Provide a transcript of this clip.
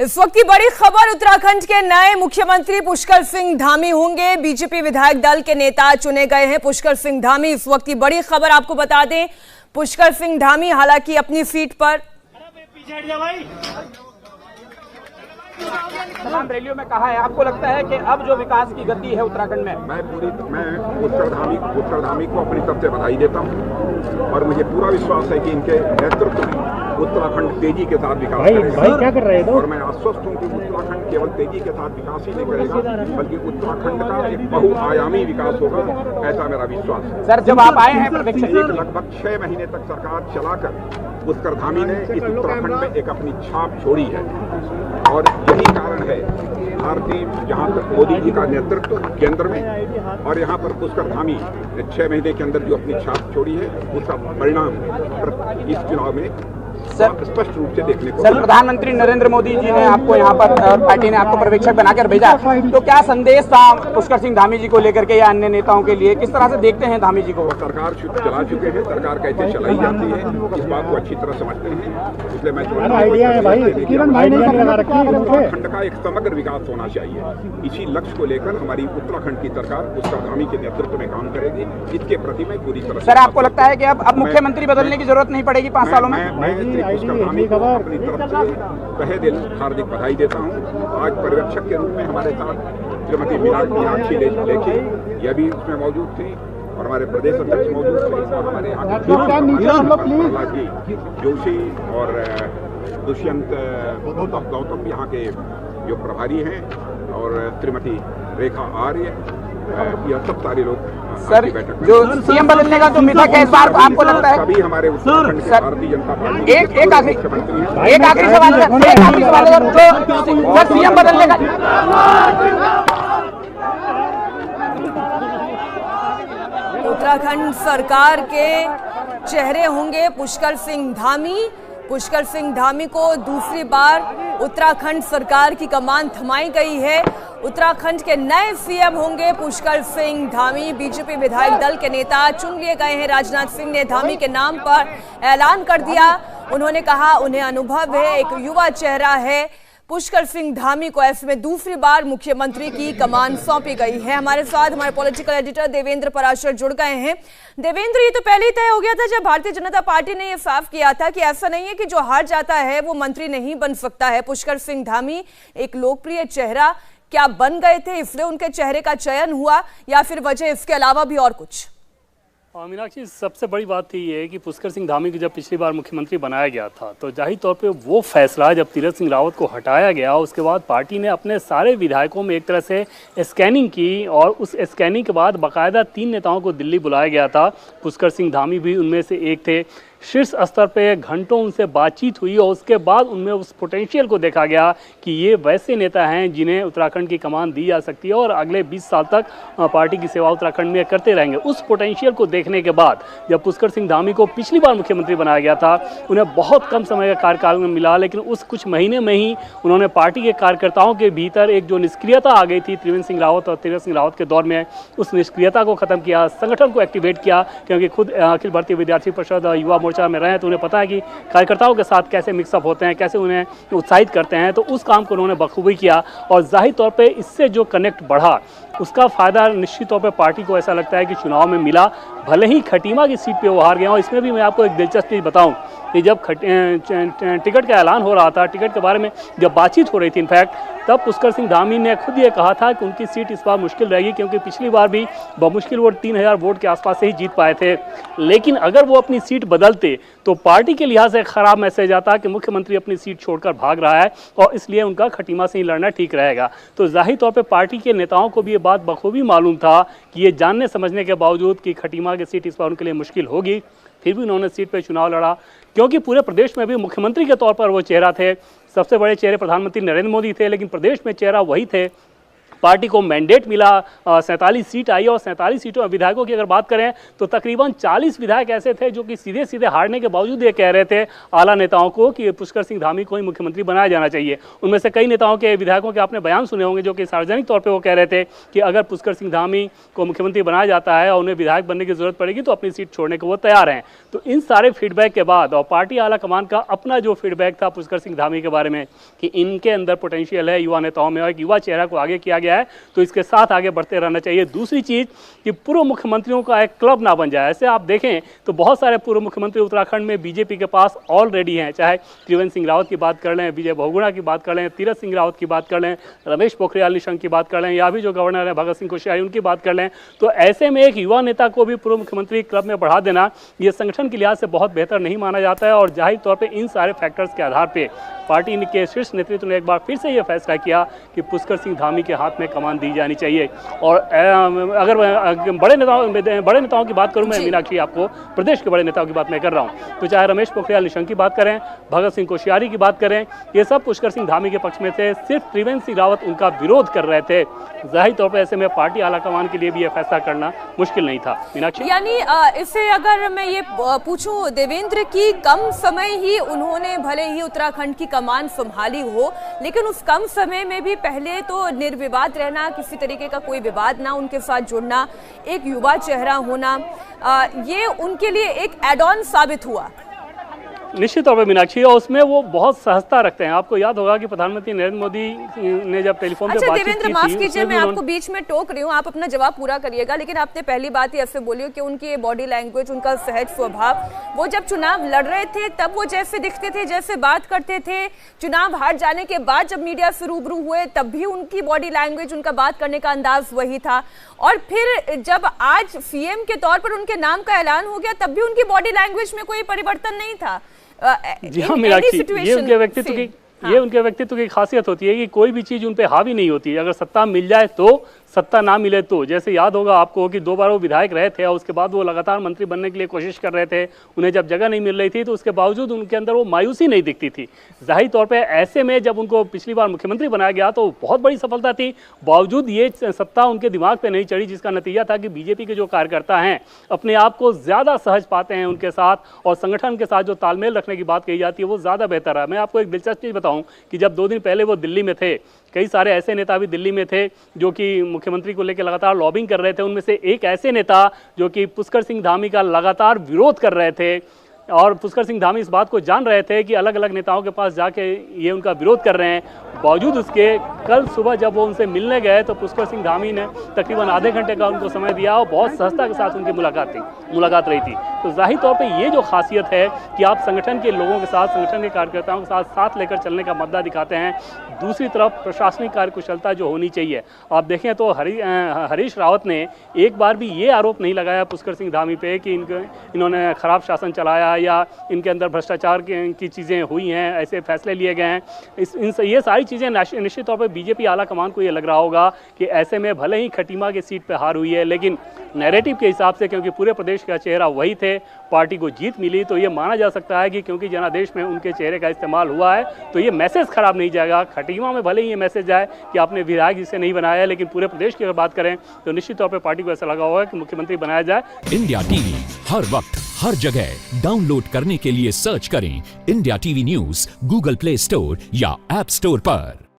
इस वक्त की बड़ी खबर, उत्तराखंड के नए मुख्यमंत्री पुष्कर सिंह धामी होंगे। बीजेपी विधायक दल के नेता चुने गए हैं पुष्कर सिंह धामी। इस वक्त की बड़ी खबर आपको बता दें, पुष्कर सिंह धामी हालांकि अपनी सीट पर तमाम रैलियों में कहा है। आपको लगता है कि अब जो विकास की गति है उत्तराखंड में, मैं पुष्कर धामी को अपनी तरफ से बधाई देता हूं और मुझे पूरा विश्वास है कि इनके नेतृत्व में उत्तराखंड तेजी के साथ विकास करेगा। भाई क्या कर रहे हैं? और मैं आश्वस्त हूं कि उत्तराखंड केवल तेजी के साथ विकास ही नहीं करेगा, बल्कि उत्तराखंड का एक बहुआयामी विकास होगा, ऐसा मेरा विश्वास है। सर जब आप आए हैं प्रदेश एक लगभग 6 महीने तक सरकार चलाकर पुष्कर धामी ने इस उत्तराखंड में एक अपनी छाप छोड़ी है और यही कारण है भारतीय जहां तक मोदी जी का नेतृत्व केंद्र में और यहां पर पुष्कर धामी 6 महीने के अंदर जो अपनी छाप छोड़ी है उसका परिणाम इस चुनाव में स्पष्ट रूप से देखने को। सर प्रधानमंत्री नरेंद्र मोदी जी ने आपको यहाँ पर पार्टी ने आपको पर्यवेक्षक बनाकर भेजा, तो क्या संदेश था पुष्कर सिंह धामी जी को लेकर के या अन्य नेताओं के लिए? किस तरह से देखते हैं धामी जी को? सरकार चला चुके हैं, सरकार कैसे चलाई जाती है इस बात को अच्छी तरह समझते हैं, इसलिए मैं उत्तराखंड का एक समग्र विकास होना चाहिए। इसी लक्ष्य को लेकर हमारी उत्तराखंड की सरकार पुष्कर धामी के नेतृत्व में काम करेगी, इसके प्रति मैं पूरी तरह। सर आपको लगता है कि अब मुख्यमंत्री बदलने की जरूरत नहीं पड़ेगी 5 सालों में? पुष्कर धामी को अपनी तरफ से तहे दिल हार्दिक बधाई देता हूं। आज पर्यवेक्षक के रूप में हमारे साथ श्रीमती मीनाक्षी लेखी यह भी उसमें मौजूद थी और हमारे प्रदेश अध्यक्ष मौजूद थे और हमारे प्रहलाद जी जोशी और दुष्यंत गौतम यहाँ के जो प्रभारी हैं और श्रीमती रेखा आर्य, यह सब सारे लोग सर जो सीएम बदलने का जो मिथक है इस बार आपको लगता है? सभी हमारे उत्तराखंड के भारतीय जनता पार्टी एक आखिरी सवाल जो सीएम बदलने का उत्तराखंड सरकार के चेहरे होंगे पुष्कर सिंह धामी। पुष्कर सिंह धामी को दूसरी बार उत्तराखंड सरकार की कमान थमाई गई है। उत्तराखंड के नए सीएम होंगे पुष्कर सिंह धामी। बीजेपी विधायक दल के नेता चुन लिए गए हैं। राजनाथ सिंह ने धामी के नाम पर ऐलान कर दिया। उन्होंने कहा उन्हें अनुभव है, एक युवा चेहरा है पुष्कर सिंह धामी को, ऐसे में दूसरी बार मुख्यमंत्री की कमान सौंपी गई है। हमारे साथ हमारे पॉलिटिकल एडिटर देवेंद्र पराशर जुड़ गए हैं। देवेंद्र, ये तो पहले ही तय हो गया था जब भारतीय जनता पार्टी ने ये साफ किया था कि ऐसा नहीं है कि जो हार जाता है वो मंत्री नहीं बन सकता है। पुष्कर सिंह धामी एक लोकप्रिय चेहरा, क्या बन गए थे इसलिए उनके चेहरे का चयन हुआ या फिर वजह इसके अलावा भी और कुछ? मीनाक्षी, सबसे बड़ी बात तो ये है कि पुष्कर सिंह धामी को जब पिछली बार मुख्यमंत्री बनाया गया था तो जाहिर तौर पे वो फैसला जब तीरथ सिंह रावत को हटाया गया, उसके बाद पार्टी ने अपने सारे विधायकों में एक तरह से स्कैनिंग की और उस स्कैनिंग के बाद बाकायदा 3 नेताओं को दिल्ली बुलाया गया था। पुष्कर सिंह धामी भी उनमें से एक थे। शीर्ष स्तर पे घंटों उनसे बातचीत हुई और उसके बाद उनमें उस पोटेंशियल को देखा गया कि ये वैसे नेता हैं जिन्हें उत्तराखंड की कमान दी जा सकती है और अगले 20 साल तक पार्टी की सेवा उत्तराखंड में करते रहेंगे। उस पोटेंशियल को देखने के बाद जब पुष्कर सिंह धामी को पिछली बार मुख्यमंत्री बनाया गया था, उन्हें बहुत कम समय का कार्यकाल में मिला, लेकिन उस कुछ महीने में ही उन्होंने पार्टी के कार्यकर्ताओं के भीतर एक जो निष्क्रियता आ गई थी त्रिवेंद्र सिंह रावत और तीरथ सिंह रावत के दौर में, उस निष्क्रियता को ख़त्म किया, संगठन को एक्टिवेट किया। क्योंकि खुद अखिल भारतीय विद्यार्थी परिषद और युवा मोर्चा में रहे तो उन्हें पता है कि कार्यकर्ताओं के साथ कैसे मिक्सअप होते हैं, कैसे उन्हें उत्साहित करते हैं। तो उस काम को उन्होंने बखूबी किया और जाहिर तौर पे इससे जो कनेक्ट बढ़ा उसका फायदा निश्चित तौर पे पार्टी को ऐसा लगता है कि चुनाव में मिला। भले ही खटीमा की सीट पे वो हार गए और इसमें भी मैं आपको एक दिलचस्प चीज़ बताऊं कि जब टिकट का ऐलान हो रहा था, टिकट के बारे में जब बातचीत हो रही थी इनफैक्ट, तब पुष्कर सिंह धामी ने खुद ये कहा था कि उनकी सीट इस बार मुश्किल रहेगी क्योंकि पिछली बार भी बमुश्किल वो 3000 वोट के आसपास से ही जीत पाए थे। लेकिन अगर वो अपनी सीट बदलते तो पार्टी के लिहाज से खराब मैसेज आता कि मुख्यमंत्री अपनी सीट छोड़कर भाग रहा है और इसलिए उनका खटीमा से ही लड़ना ठीक रहेगा। तो जाहिर तौर पर पार्टी के नेताओं को भी ये बात बखूबी मालूम था कि ये जानने समझने के बावजूद कि खटीमा की सीट इस बार उनके लिए मुश्किल होगी, फिर भी उन्होंने सीट पर चुनाव लड़ा। क्योंकि पूरे प्रदेश में भी मुख्यमंत्री के तौर पर वो चेहरा थे, सबसे बड़े चेहरे प्रधानमंत्री नरेंद्र मोदी थे, लेकिन प्रदेश में चेहरा वही थे पार्टी को मैंडेट मिला, 47 सीट आई और 47 सीटों विधायकों की अगर बात करें तो तकरीबन 40 विधायक ऐसे थे जो कि सीधे सीधे हारने के बावजूद ये कह रहे थे आला नेताओं को कि पुष्कर सिंह धामी को ही मुख्यमंत्री बनाया जाना चाहिए। उनमें से कई नेताओं के विधायकों के आपने बयान सुने होंगे जो कि सार्वजनिक तौर पर वो कह रहे थे कि अगर पुष्कर सिंह धामी को मुख्यमंत्री बनाया जाता है और उन्हें विधायक बनने की जरूरत पड़ेगी तो अपनी सीट छोड़ने को वो तैयार हैं। तो इन सारे फीडबैक के बाद और पार्टी आला कमान का अपना जो फीडबैक था पुष्कर सिंह धामी के बारे में कि इनके अंदर पोटेंशियल है युवा नेताओं में और एक युवा चेहरा को आगे किया गया है, तो इसके साथ आगे बढ़ते रहना चाहिए। दूसरी चीज कि पूर्व मुख्यमंत्रियों का एक क्लब ना बन जाए। ऐसे आप देखें तो बहुत सारे पूर्व मुख्यमंत्री उत्तराखंड में बीजेपी के पास ऑलरेडी हैं, चाहे त्रिवेंद्र सिंह रावत की बात कर लें, विजय बहुगुणा की बात कर लें, तीरथ सिंह रावत की बात कर लें, रमेश पोखरियाल निशंक की बात कर लें, या भी जो गवर्नर है भगत सिंह कोश्यारी उनकी बात कर लें। तो ऐसे में एक युवा नेता को भी पूर्व मुख्यमंत्री क्लब में बढ़ा देना ये संगठन के लिहाज से बहुत बेहतर नहीं माना जाता है। और जाहिर तौर पर इन सारे फैक्टर्स के आधार पर पार्टी के शीर्ष नेतृत्व ने एक बार फिर से यह फैसला किया कि पुष्कर सिंह धामी के हाथ में कमान दी जानी चाहिए। और अगर बड़े नेताओं की बात करूं मैं मीनाक्षी, आपको प्रदेश के बड़े नेताओं की बात मैं कर रहा हूं, तो चाहे रमेश पोखरियाल निशंक की बात करें, भगत सिंह कोश्यारी की बात करें, ये सब पुष्कर सिंह धामी के पक्ष में थे। सिर्फ त्रिवेंद्र सिंह रावत उनका विरोध कर रहे थे। जाहिर तौर पर ऐसे में पार्टी आलाकमान के लिए भी यह फैसला करना मुश्किल नहीं था। मीनाक्षी, यानी इससे अगर मैं ये पूछूं देवेंद्र की कम समय ही उन्होंने भले ही उत्तराखंड की कमान संभाली हो, लेकिन उस कम समय में भी पहले तो निर्विवाद रहना, किसी तरीके का कोई विवाद ना उनके साथ जुड़ना, एक युवा चेहरा होना, ये उनके लिए एक एड ऑन साबित हुआ। निश्चित तौर पर मीनाक्षी, और उसमें वो बहुत सहजता रखते हैं। आपको याद होगा कि प्रधानमंत्री नरेंद्र मोदी ने जब टेलीफोन पे बातचीत देवेंद्र, की माफ थी, कीजिए मैं आपको बीच में टोक रही हूँ, आप अपना जवाब पूरा करिएगा, लेकिन आपने पहली बात ही ऐसे बोली कि उनकी बॉडी लैंग्वेज, उनका सहज स्वभाव, वो जब चुनाव लड़ रहे थे तब वो जैसे दिखते थे, जैसे बात करते थे, चुनाव हार जाने के बाद जब मीडिया से रूबरू हुए तब भी उनकी बॉडी लैंग्वेज, उनका बात करने का अंदाज वही था। और फिर जब आज सीएम के तौर पर उनके नाम का ऐलान हो गया तब भी उनकी बॉडी लैंग्वेज में कोई परिवर्तन नहीं था। जी हाँ मीनाक्षी, ये उनके व्यक्तित्व की खासियत होती है कि कोई भी चीज उन पे हावी नहीं होती। अगर सत्ता मिल जाए तो, सत्ता ना मिले तो। जैसे याद होगा आपको कि 2 बार वो विधायक रहे थे और उसके बाद वो लगातार मंत्री बनने के लिए कोशिश कर रहे थे। उन्हें जब जगह नहीं मिल रही थी तो उसके बावजूद उनके अंदर वो मायूसी नहीं दिखती थी। जाहिर तौर पे ऐसे में जब उनको पिछली बार मुख्यमंत्री बनाया गया तो बहुत बड़ी सफलता थी, बावजूद ये सत्ता उनके दिमाग पे नहीं चढ़ी, जिसका नतीजा था कि बीजेपी के जो कार्यकर्ता हैं अपने आप को ज़्यादा सहज पाते हैं उनके साथ, और संगठन के साथ जो तालमेल रखने की बात कही जाती है वो ज़्यादा बेहतर है। मैं आपको एक दिलचस्प चीज़ बताऊँ कि जब 2 दिन पहले वो दिल्ली में थे, कई सारे ऐसे नेता भी दिल्ली में थे जो कि मुख्यमंत्री को लेकर लगातार लॉबिंग कर रहे थे। उनमें से एक ऐसे नेता जो कि पुष्कर सिंह धामी का लगातार विरोध कर रहे थे, और पुष्कर सिंह धामी इस बात को जान रहे थे कि अलग अलग नेताओं के पास जाके ये उनका विरोध कर रहे हैं। बावजूद उसके कल सुबह जब वो उनसे मिलने गए तो पुष्कर सिंह धामी ने तकरीबन आधे घंटे का उनको समय दिया और बहुत सहजता के साथ उनकी मुलाकात रही थी। तो जाहिर तौर पे ये जो खासियत है कि आप संगठन के लोगों के साथ, संगठन के कार्यकर्ताओं के साथ साथ लेकर चलने का मुद्दा दिखाते हैं। दूसरी तरफ प्रशासनिक कार्यकुशलता जो होनी चाहिए, आप देखें तो हरीश रावत ने एक बार भी ये आरोप नहीं लगाया पुष्कर सिंह धामी पे कि इन्होंने खराब शासन चलाया या इनके अंदर भ्रष्टाचार की चीज़ें हुई हैं, ऐसे फैसले लिए गए हैं। ये सारी चीज़ें निश्चित तौर पर बीजेपी आला कमान को ये लग रहा होगा कि ऐसे में भले ही खटीमा की सीट पर हार हुई है, लेकिन नैरेटिव के हिसाब से क्योंकि पूरे प्रदेश का चेहरा वही थे, पार्टी को जीत मिली, तो ये माना जा सकता है कि क्योंकि जनादेश में उनके चेहरे का इस्तेमाल हुआ है तो ये मैसेज खराब नहीं जाएगा। खटीमा में भले ही ये मैसेज जाए कि आपने विधायक जिसे नहीं बनाया, लेकिन पूरे प्रदेश की अगर बात करें तो निश्चित तौर पर पार्टी को ऐसा लगा होगा कि मुख्यमंत्री बनाया जाए। इंडिया टीवी हर वक्त हर जगह डाउनलोड करने के लिए सर्च करें India TV news Google play store या ऐप स्टोर पर।